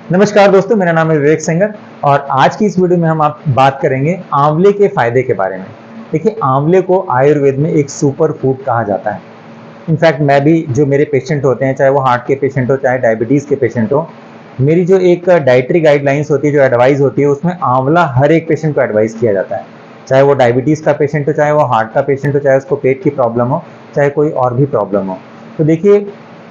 नमस्कार दोस्तों, मेरा नाम है विवेक सिंगर और आज की इस वीडियो में हम आप बात करेंगे आंवले के फायदे के बारे में। देखिए, आंवले को आयुर्वेद में एक सुपर फूड कहा जाता है। इनफैक्ट मैं भी, जो मेरे पेशेंट होते हैं, चाहे वो हार्ट के पेशेंट हो, चाहे डायबिटीज़ के पेशेंट हो, मेरी जो एक डाइटरी गाइडलाइंस होती है, जो एडवाइस होती है, उसमें आंवला हर एक पेशेंट को एडवाइस किया जाता है। चाहे वो डायबिटीज़ का पेशेंट हो, चाहे वो हार्ट का पेशेंट हो, चाहे उसको पेट की प्रॉब्लम हो, चाहे कोई और भी प्रॉब्लम हो। तो देखिए,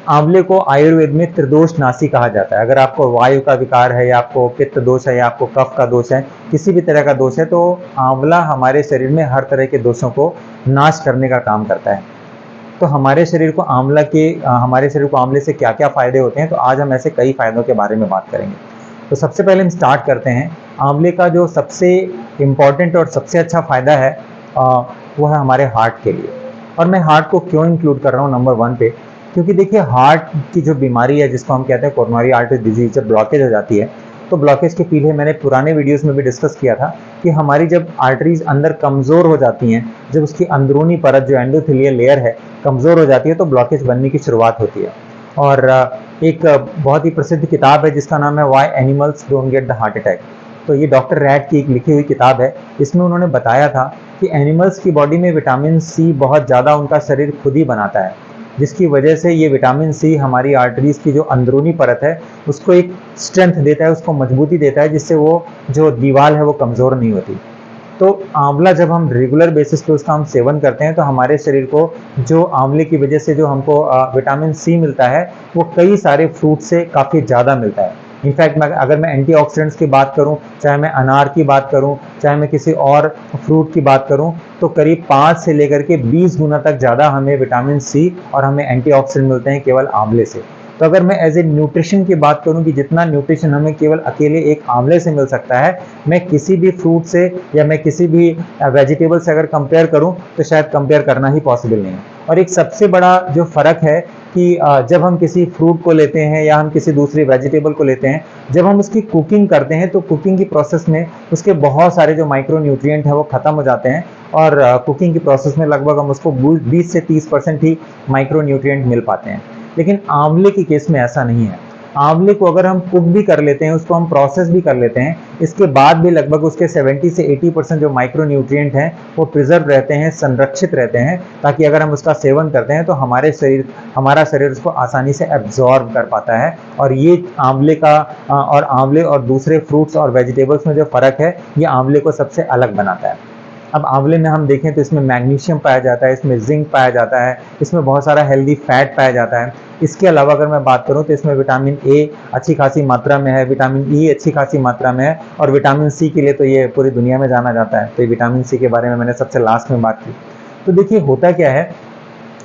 आंवले को आयुर्वेद में त्रिदोष नाशी कहा जाता है। अगर आपको वायु का विकार है, या आपको पित्त दोष है, या आपको कफ का दोष है, किसी भी तरह का दोष है, तो आंवला हमारे शरीर में हर तरह के दोषों को नाश करने का काम करता है। तो हमारे शरीर को आंवले से क्या क्या फायदे होते हैं, तो आज हम ऐसे कई फायदों के बारे में बात करेंगे। तो सबसे पहले हम स्टार्ट करते हैं। आंवले का जो सबसे इम्पॉर्टेंट और सबसे अच्छा फायदा है, वो है हमारे हार्ट के लिए। और मैं हार्ट को क्यों इंक्लूड कर रहा हूँ नंबर 1 पे, क्योंकि देखिए, हार्ट की जो बीमारी है, जिसको हम कहते हैं कोरोनरी आर्टरी डिजीज, जब ब्लॉकेज हो जाती है, तो ब्लॉकेज के पीछे मैंने पुराने वीडियोस में भी डिस्कस किया था कि हमारी जब आर्टरीज अंदर कमज़ोर हो जाती हैं, जब उसकी अंदरूनी परत जो एंडोथेलियल लेयर है कमज़ोर हो जाती है, तो ब्लॉकेज बनने की शुरुआत होती है। और एक बहुत ही प्रसिद्ध किताब है जिसका नाम है why animals don't get the heart attack. तो ये डॉक्टर रैट की एक लिखी हुई किताब है। इसमें उन्होंने बताया था कि एनिमल्स की बॉडी में विटामिन सी बहुत ज़्यादा उनका शरीर खुद ही बनाता है, जिसकी वजह से ये विटामिन सी हमारी आर्टरीज की जो अंदरूनी परत है उसको एक स्ट्रेंथ देता है, उसको मजबूती देता है, जिससे वो जो दीवार है वो कमज़ोर नहीं होती। तो आंवला जब हम रेगुलर बेसिस पे उसका हम सेवन करते हैं, तो हमारे शरीर को जो आंवले की वजह से जो हमको विटामिन सी मिलता है, वो कई सारे फ्रूट से काफ़ी ज़्यादा मिलता है। इनफैक्ट अगर मैं एंटीऑक्सीडेंट्स की बात करूं, चाहे मैं अनार की बात करूं, चाहे मैं किसी और फ्रूट की बात करूं, तो करीब 5 से लेकर के 20 गुना तक ज़्यादा हमें विटामिन सी और हमें एंटीऑक्सीडेंट मिलते हैं केवल आंवले से। तो अगर मैं एज ए न्यूट्रिशन की बात करूं कि जितना न्यूट्रिशन हमें केवल अकेले एक आंवले से मिल सकता है, मैं किसी भी फ्रूट से या मैं किसी भी वेजिटेबल से अगर कंपेयर करूं, तो शायद कंपेयर करना ही पॉसिबल नहीं है। और एक सबसे बड़ा जो फ़र्क है कि जब हम किसी फ्रूट को लेते हैं या हम किसी दूसरी वेजिटेबल को लेते हैं, जब हम उसकी कुकिंग करते हैं, तो कुकिंग की प्रोसेस में उसके बहुत सारे जो माइक्रो न्यूट्रिएंट हैं वो ख़त्म हो जाते हैं। और कुकिंग की प्रोसेस में लगभग हम उसको 20 से 30% ही माइक्रो न्यूट्रिएंट मिल पाते हैं। लेकिन आंवले की केस में ऐसा नहीं है। आंवले को अगर हम कुक भी कर लेते हैं, उसको हम प्रोसेस भी कर लेते हैं, इसके बाद भी लगभग उसके 70 से 80% जो माइक्रो न्यूट्रिएंट हैं वो प्रिजर्व रहते हैं, संरक्षित रहते हैं, ताकि अगर हम उसका सेवन करते हैं तो हमारा शरीर उसको आसानी से एब्जॉर्ब कर पाता है। और ये आंवले और दूसरे फ्रूट्स और वेजिटेबल्स में जो फ़र्क है, ये आंवले को सबसे अलग बनाता है। अब आंवले में हम देखें तो इसमें मैग्नीशियम पाया जाता है, इसमें जिंक पाया जाता है, इसमें बहुत सारा हेल्दी फैट पाया जाता है। इसके अलावा अगर मैं बात करूं तो इसमें विटामिन ए अच्छी खासी मात्रा में है, विटामिन ई अच्छी खासी मात्रा में है, और विटामिन सी के लिए तो ये पूरी दुनिया में जाना जाता है। तो ये विटामिन सी के बारे में मैंने सबसे लास्ट में बात की। तो देखिए, होता क्या है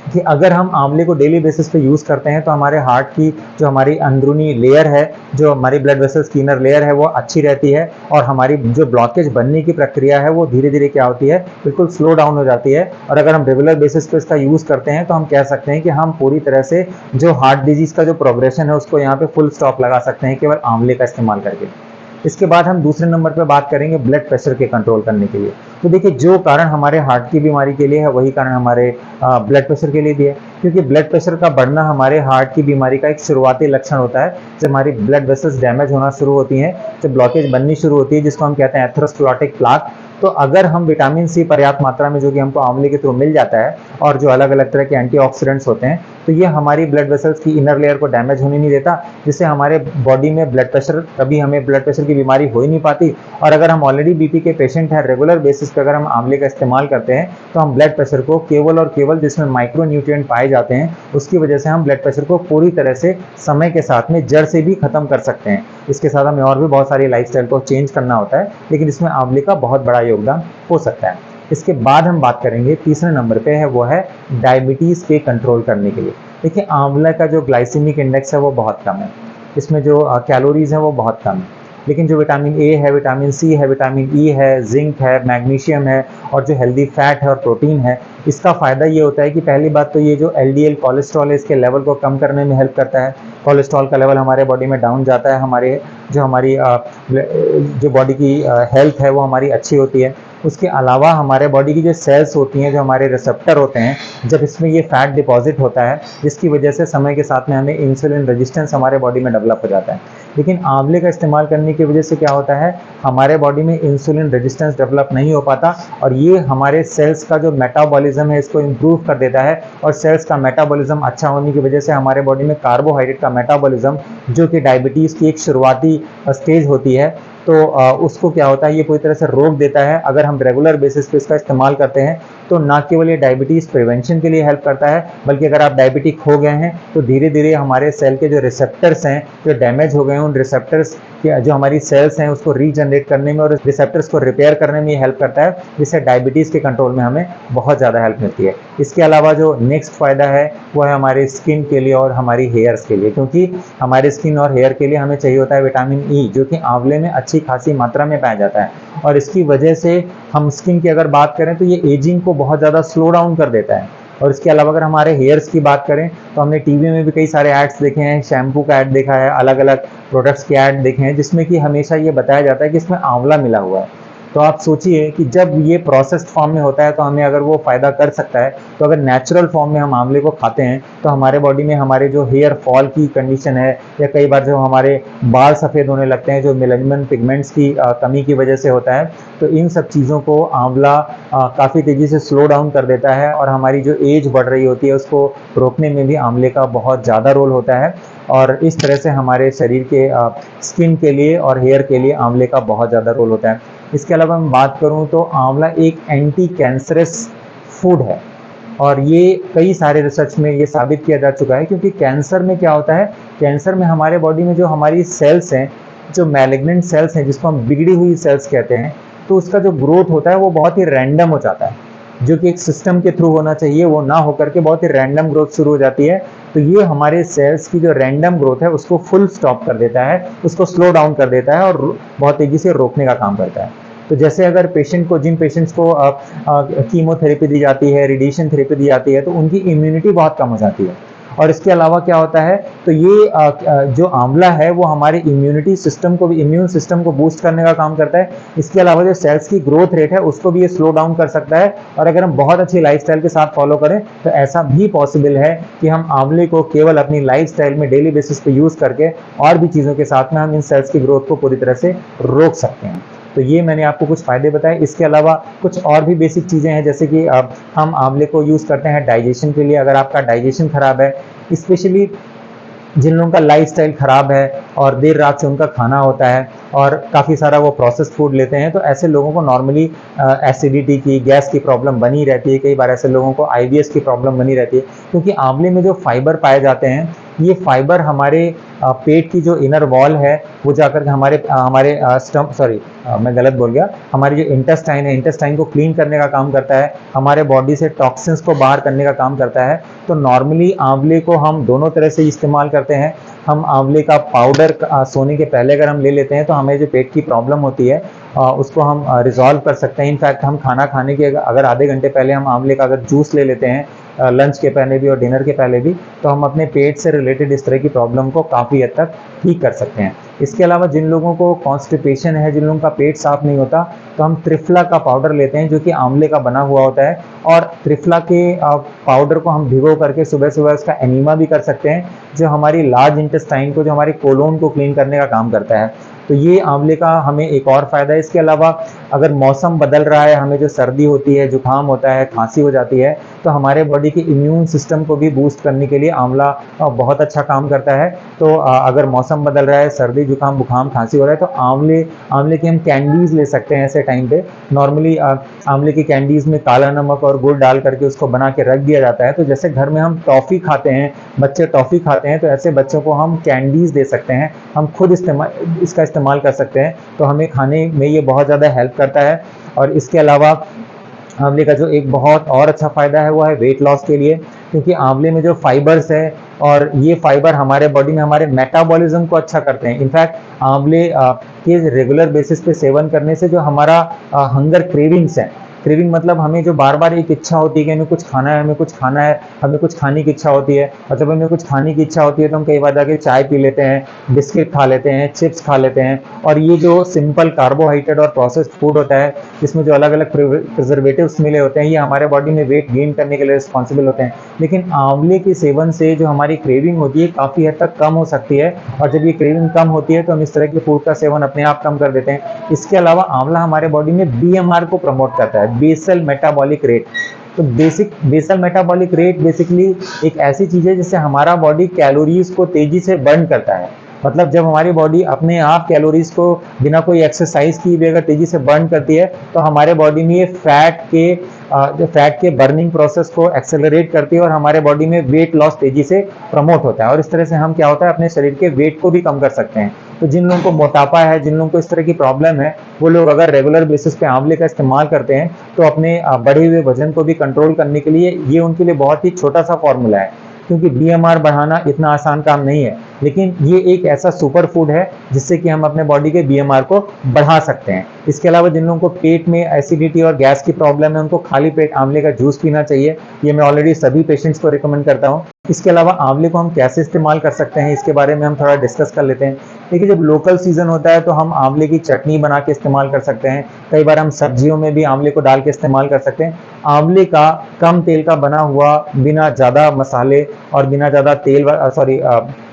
कि अगर हम आंवले को डेली बेसिस पे यूज़ करते हैं, तो हमारे हार्ट की जो हमारी अंदरूनी लेयर है, जो हमारी ब्लड वेसल्स की इनर लेयर है, वो अच्छी रहती है, और हमारी जो ब्लॉकेज बनने की प्रक्रिया है वो धीरे धीरे क्या होती है, बिल्कुल स्लो डाउन हो जाती है। और अगर हम रेगुलर बेसिस पे इसका यूज़ करते हैं, तो हम कह सकते हैं कि हम पूरी तरह से जो हार्ट डिजीज़ का जो प्रोग्रेशन है उसको यहाँ पे फुल स्टॉप लगा सकते हैं केवल आंवले का इस्तेमाल करके। इसके बाद हम दूसरे नंबर पर बात करेंगे ब्लड प्रेशर के कंट्रोल करने के लिए। तो देखिए, जो कारण हमारे हार्ट की बीमारी के लिए है, वही कारण हमारे ब्लड प्रेशर के लिए भी है, क्योंकि ब्लड प्रेशर का बढ़ना हमारे हार्ट की बीमारी का एक शुरुआती लक्षण होता है। जब हमारी ब्लड वेसल्स डैमेज होना शुरू होती हैं, जब ब्लॉकेज बननी शुरू होती है, जिसको हम कहते हैं एथेरोस्क्लेरोटिक प्लाक, तो अगर हम विटामिन सी पर्याप्त मात्रा में, जो कि हमको आंवले के थ्रू मिल जाता है, और जो अलग अलग तरह के एंटीऑक्सीडेंट्स होते हैं, तो ये हमारी ब्लड वेसल्स की इनर लेयर को डैमेज होने नहीं देता, जिससे हमारे बॉडी में ब्लड प्रेशर, कभी हमें ब्लड प्रेशर की बीमारी हो ही नहीं पाती। और अगर हम ऑलरेडी बीपी के पेशेंट हैं, रेगुलर बेसिस पे अगर हम आंवले का इस्तेमाल करते हैं, तो हम ब्लड प्रेशर को केवल और केवल, जिसमें माइक्रो न्यूट्रिएंट पाए जाते हैं, उसकी वजह से हम ब्लड प्रेशर को पूरी तरह से समय के साथ में जड़ से भी खत्म कर सकते हैं। इसके साथ हमें और भी बहुत सारी लाइफस्टाइल को चेंज करना होता है, लेकिन इसमें आंवले का बहुत बड़ा योगदान हो सकता है। इसके बाद हम बात करेंगे, तीसरे नंबर पे है, वो है डायबिटीज़ के कंट्रोल करने के लिए। देखिए, आंवला का जो ग्लाइसेमिक इंडेक्स है वो बहुत कम है, इसमें जो कैलोरीज हैं वो बहुत कम है, लेकिन जो विटामिन ए है, विटामिन सी है, विटामिन ई है, जिंक है, मैग्नीशियम है, और जो हेल्दी फैट है और प्रोटीन है, इसका फ़ायदा ये होता है कि पहली बात तो ये जो एलडीएल कोलेस्ट्रॉल है, इसके लेवल को कम करने में हेल्प करता है। कोलेस्ट्रॉल का लेवल हमारे बॉडी में डाउन जाता है, हमारी जो बॉडी की हेल्थ है वो हमारी अच्छी होती है। उसके अलावा हमारे बॉडी की जो सेल्स होती हैं, जो हमारे रिसेप्टर होते हैं, जब इसमें ये फैट डिपॉजिट होता है जिसकी वजह से समय के साथ में हमें इंसुलिन रेजिस्टेंस हमारे बॉडी में डेवलप हो जाता है। लेकिन आंवले का इस्तेमाल करने की वजह से क्या होता है, हमारे बॉडी में इंसुलिन रेजिस्टेंस डेवलप नहीं हो पाता और ये हमारे सेल्स का जो मेटाबॉलिज्म है इसको इम्प्रूव कर देता है। और सेल्स का मेटाबॉलिज्म अच्छा होने की वजह से हमारे बॉडी में कार्बोहाइड्रेट का मेटाबॉलिज्म, जो कि डायबिटीज़ की एक शुरुआती स्टेज होती है, तो उसको क्या होता है, ये पूरी तरह से रोक देता है। अगर हम रेगुलर बेसिस पे इसका इस्तेमाल करते हैं तो ना केवल ये डायबिटीज़ प्रिवेंशन के लिए हेल्प करता है, बल्कि अगर आप डायबिटिक हो गए हैं तो धीरे धीरे हमारे सेल के जो रिसेप्टर्स हैं, जो डैमेज हो गए हैं, उन रिसेप्टर्स के जो हमारी सेल्स हैं उसको रीजनरेट करने में और रिसेप्टर्स को रिपेयर करने में ये हेल्प करता है, जिससे डायबिटीज़ के कंट्रोल में हमें बहुत ज़्यादा हेल्प मिलती है। इसके अलावा जो नेक्स्ट फ़ायदा है वो है हमारे स्किन के लिए और हमारी हेयर्स के लिए, क्योंकि हमारे स्किन और हेयर के लिए हमें चाहिए होता है विटामिन ई, जो कि आंवले में अच्छी खासी मात्रा में पाया जाता है। और इसकी वजह से हम स्किन की अगर बात करें तो ये एजिंग को बहुत ज़्यादा स्लो डाउन कर देता है। और इसके अलावा अगर हमारे हेयर्स की बात करें तो हमने टीवी में भी कई सारे एड्स देखे हैं, शैम्पू का ऐड देखा है, अलग अलग प्रोडक्ट्स के ऐड देखे हैं, जिसमें कि हमेशा ये बताया जाता है कि इसमें आंवला मिला हुआ है। तो आप सोचिए कि जब ये प्रोसेस्ड फॉर्म में होता है तो हमें अगर वो फ़ायदा कर सकता है, तो अगर नेचुरल फॉर्म में हम आंवले को खाते हैं तो हमारे बॉडी में हमारे जो हेयर फॉल की कंडीशन है, या कई बार जो हमारे बाल सफ़ेद होने लगते हैं, जो मेलानिन पिगमेंट्स की कमी की वजह से होता है, तो इन सब चीज़ों को आंवला काफ़ी तेज़ी से स्लो डाउन कर देता है। और हमारी जो एज बढ़ रही होती है उसको रोकने में भी आंवले का बहुत ज़्यादा रोल होता है। और इस तरह से हमारे शरीर के स्किन के लिए और हेयर के लिए आंवले का बहुत ज़्यादा रोल होता है। इसके अलावा मैं बात करूं तो आंवला एक एंटी कैंसरस फूड है, और ये कई सारे रिसर्च में ये साबित किया जा चुका है। क्योंकि कैंसर में क्या होता है, कैंसर में हमारे बॉडी में जो हमारी सेल्स हैं, जो मैलिग्नेंट सेल्स हैं, जिसको हम बिगड़ी हुई सेल्स कहते हैं, तो उसका जो ग्रोथ होता है वो बहुत ही रैंडम हो जाता है, जो कि एक सिस्टम के थ्रू होना चाहिए वो ना होकर के बहुत ही रैंडम ग्रोथ शुरू हो जाती है। तो ये हमारे सेल्स की जो रैंडम ग्रोथ है उसको फुल स्टॉप कर देता है, उसको स्लो डाउन कर देता है और बहुत तेज़ी से रोकने का काम करता है। तो जैसे अगर पेशेंट को, जिन पेशेंट्स को कीमोथेरेपी दी जाती है, रेडिएशन थेरेपी दी जाती है, तो उनकी इम्यूनिटी बहुत कम हो जाती है। और इसके अलावा क्या होता है, तो ये जो आंवला है वो हमारे इम्यूनिटी सिस्टम को भी, इम्यून सिस्टम को बूस्ट करने का काम करता है। इसके अलावा जो सेल्स की ग्रोथ रेट है उसको भी ये स्लो डाउन कर सकता है। और अगर हम बहुत अच्छी लाइफस्टाइल के साथ फॉलो करें तो ऐसा भी पॉसिबल है कि हम आंवले को केवल अपनी लाइफस्टाइल में डेली बेसिस पे यूज़ करके और भी चीज़ों के साथ में हम इन सेल्स की ग्रोथ को पूरी तरह से रोक सकते हैं। तो ये मैंने आपको कुछ फ़ायदे बताए। इसके अलावा कुछ और भी बेसिक चीज़ें हैं, जैसे कि हम आंवले को यूज़ करते हैं डाइजेशन के लिए। अगर आपका डाइजेशन ख़राब है, स्पेशली जिन लोगों का लाइफस्टाइल ख़राब है और देर रात से उनका खाना होता है और काफ़ी सारा वो प्रोसेस्ड फूड लेते हैं, तो ऐसे लोगों को नॉर्मली एसिडिटी की, गैस की प्रॉब्लम बनी रहती है। कई बार ऐसे लोगों को आईबीएस की प्रॉब्लम बनी रहती है, क्योंकि आंवले में जो फाइबर पाए जाते हैं, ये फाइबर हमारे पेट की जो इनर वॉल है वो जाकर के हमारे मैं गलत बोल गया, हमारी जो इंटेस्टाइन है, इंटेस्टाइन को क्लीन करने का काम करता है, हमारे बॉडी से टॉक्सिन्स को बाहर करने का काम करता है। तो नॉर्मली आंवले को हम दोनों तरह से इस्तेमाल करते हैं। हम आंवले का पाउडर सोने के पहले अगर हम ले लेते हैं तो हमें जो पेट की प्रॉब्लम होती है उसको हम रिजॉल्व कर सकते हैं। इनफैक्ट हम खाना खाने के अगर आधे घंटे पहले हम आंवले का अगर जूस ले लेते हैं, लंच के पहले भी और डिनर के पहले भी, तो हम अपने पेट से रिलेटेड इस तरह की प्रॉब्लम को काफ़ी हद तक ठीक कर सकते हैं। इसके अलावा जिन लोगों को कॉन्स्टिपेशन है, जिन लोगों का पेट साफ नहीं होता, तो हम त्रिफला का पाउडर लेते हैं जो कि आंवले का बना हुआ होता है, और त्रिफला के पाउडर को हम भिगो करके सुबह सुबह उसका एनीमा भी कर सकते हैं, जो हमारी लार्ज इंटेस्टाइन को, जो हमारे कोलोन को क्लीन करने का काम करता है। तो ये आंवले का हमें एक और फ़ायदा है। इसके अलावा अगर मौसम बदल रहा है, हमें जो सर्दी होती है, जुकाम होता है, खांसी हो जाती है, तो हमारे बॉडी के इम्यून सिस्टम को भी बूस्ट करने के लिए आंवला बहुत अच्छा काम करता है। तो अगर मौसम बदल रहा है, सर्दी, जुकाम, बुखाम, खांसी हो रहा है, तो आंवले की हम कैंडीज़ ले सकते हैं ऐसे टाइम पे। नॉर्मली आंवले की कैंडीज़ में काला नमक और गुड़ डाल करके उसको बना के रख दिया जाता है। तो जैसे घर में हम टॉफ़ी खाते हैं, बच्चे टॉफ़ी खाते हैं, तो ऐसे बच्चों को हम कैंडीज़ दे सकते हैं, हम खुद इसका इस्तेमाल कर सकते हैं। तो हमें खाने में ये बहुत ज़्यादा हेल्प करता है। और इसके अलावा आंवले का जो एक बहुत और अच्छा फ़ायदा है वो है वेट लॉस के लिए, क्योंकि आंवले में जो फाइबर्स है और ये फाइबर हमारे बॉडी में हमारे मेटाबॉलिज्म को अच्छा करते हैं। इनफैक्ट आंवले के रेगुलर बेसिस पे सेवन करने से जो हमारा हंगर क्रेविंग्स है क्रेविंग मतलब हमें जो बार बार एक इच्छा होती है कि हमें कुछ खाना है, हमें कुछ खाना है, हमें कुछ खाने की इच्छा होती है। और जब हमें कुछ खाने की इच्छा होती है तो हम कई बार जाके चाय पी लेते हैं, बिस्किट खा लेते हैं, चिप्स खा लेते हैं। और ये जो सिंपल कार्बोहाइड्रेट और प्रोसेस्ड फूड होता है, जिसमें जो अलग अलग प्रिजर्वेटिव्स मिले होते हैं, ये हमारे बॉडी में वेट गेन करने के लिए रिस्पॉन्सिबल होते हैं। लेकिन आंवले के सेवन से जो हमारी क्रेविंग होती है काफ़ी हद तक कम हो सकती है। और जब ये क्रेविंग कम होती है तो हम इस तरह के फूड का सेवन अपने आप कम कर देते हैं। इसके अलावा आंवला हमारे बॉडी में बीएमआर को प्रमोट करता है, बेसल मेटाबॉलिक रेट। तो बेसल मेटाबॉलिक रेट बेसिकली एक ऐसी चीज है जिससे हमारा बॉडी कैलोरीज को तेजी से बर्न करता है। मतलब जब हमारी बॉडी अपने आप कैलोरीज को बिना कोई एक्सरसाइज किए भी अगर तेजी से बर्न करती है तो हमारे बॉडी में ये फैट के बर्निंग प्रोसेस को एक्सेलरेट करती है और हमारे बॉडी में वेट लॉस तेजी से प्रमोट होता है। और इस तरह से हम क्या होता है अपने शरीर के वेट को भी कम कर सकते हैं। तो जिन लोगों को मोटापा है, जिन लोगों को इस तरह की प्रॉब्लम है, वो लोग अगर रेगुलर बेसिस पे आंवले का इस्तेमाल करते हैं तो अपने बढ़े हुए वजन को भी कंट्रोल करने के लिए ये उनके लिए बहुत ही छोटा सा फॉर्मूला है। क्योंकि बीएमआर बढ़ाना इतना आसान काम नहीं है, लेकिन ये एक ऐसा सुपर फूड है जिससे कि हम अपने बॉडी के बीएमआर को बढ़ा सकते हैं। इसके अलावा जिन लोगों को पेट में एसिडिटी और गैस की प्रॉब्लम है, उनको खाली पेट आंवले का जूस पीना चाहिए। ये मैं ऑलरेडी सभी पेशेंट्स को रिकमेंड करता हूँ। इसके अलावा आंवले को हम कैसे इस्तेमाल कर सकते हैं, इसके बारे में हम थोड़ा डिस्कस कर लेते हैं। देखिए, जब लोकल सीजन होता है तो हम आंवले की चटनी बना के इस्तेमाल कर सकते हैं। कई बार हम सब्जियों में भी आंवले को डाल के इस्तेमाल कर सकते हैं। आंवले का कम तेल का बना हुआ, बिना ज़्यादा मसाले और बिना ज़्यादा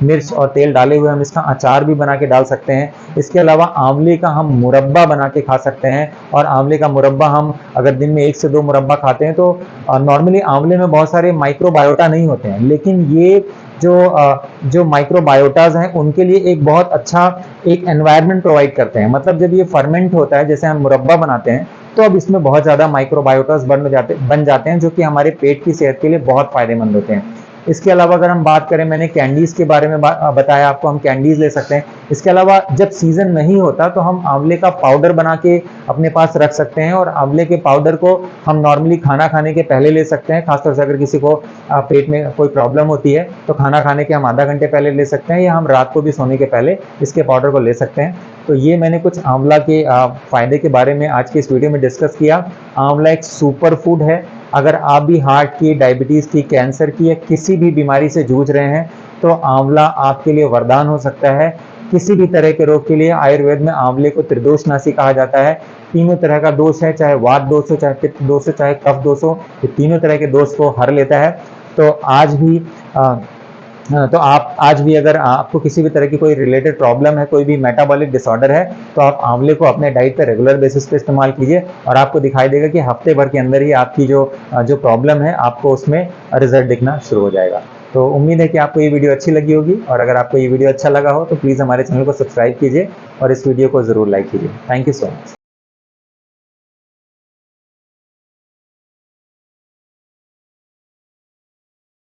मिर्च और तेल डाले हुए हम इसका अचार भी बना के डाल सकते हैं। इसके अलावा आंवले का हम मुरब्बा बना के खा सकते हैं। और आंवले का मुरब्बा हम अगर दिन में 1 से 2 मुरब्बा खाते हैं तो नॉर्मली आंवले में बहुत सारे माइक्रोबायोटा नहीं होते हैं, लेकिन ये जो माइक्रोबायोटाज हैं उनके लिए एक बहुत अच्छा एक एनवायरनमेंट प्रोवाइड करते हैं। मतलब जब ये फर्मेंट होता है, जैसे हम मुरब्बा बनाते हैं, तो अब इसमें बहुत ज़्यादा माइक्रोबायोटाज बन जाते हैं जो कि हमारे पेट की सेहत के लिए बहुत फायदेमंद होते हैं। इसके अलावा अगर हम बात करें, मैंने कैंडीज के बारे में बताया आपको, हम कैंडीज ले सकते हैं। इसके अलावा जब सीजन नहीं होता तो हम आंवले का पाउडर बना के अपने पास रख सकते हैं। और आंवले के पाउडर को हम नॉर्मली खाना खाने के पहले ले सकते हैं। खासतौर से अगर किसी को पेट में कोई प्रॉब्लम होती है तो खाना खाने के हम आधा घंटे पहले ले सकते हैं, या हम रात को भी सोने के पहले इसके पाउडर को ले सकते हैं। तो ये मैंने कुछ आंवला के फायदे के बारे में आज की इस वीडियो में डिस्कस किया। आंवला एक सुपर फूड है। अगर आप भी हार्ट की, डायबिटीज़ की, कैंसर की या किसी भी बीमारी से जूझ रहे हैं तो आंवला आपके लिए वरदान हो सकता है। किसी भी तरह के रोग के लिए आयुर्वेद में आंवले को त्रिदोषनाशी कहा जाता है। तीनों तरह का दोष है, चाहे वात दोष हो, चाहे पित्त दोष हो, चाहे कफ दोष हो, ये तीनों तरह के दोष को हर लेता है। तो आप आज भी अगर आपको किसी भी तरह की कोई रिलेटेड प्रॉब्लम है, कोई भी मेटाबॉलिक डिसऑर्डर है, तो आप आंवले को अपने डाइट पे रेगुलर बेसिस पे इस्तेमाल कीजिए और आपको दिखाई देगा कि हफ्ते भर के अंदर ही आपकी जो प्रॉब्लम है आपको उसमें रिजल्ट दिखना शुरू हो जाएगा। तो उम्मीद है कि आपको ये वीडियो अच्छी लगी होगी, और अगर आपको ये वीडियो अच्छा लगा हो तो प्लीज़ हमारे चैनल को सब्सक्राइब कीजिए और इस वीडियो को ज़रूर लाइक कीजिए। Thank you so much.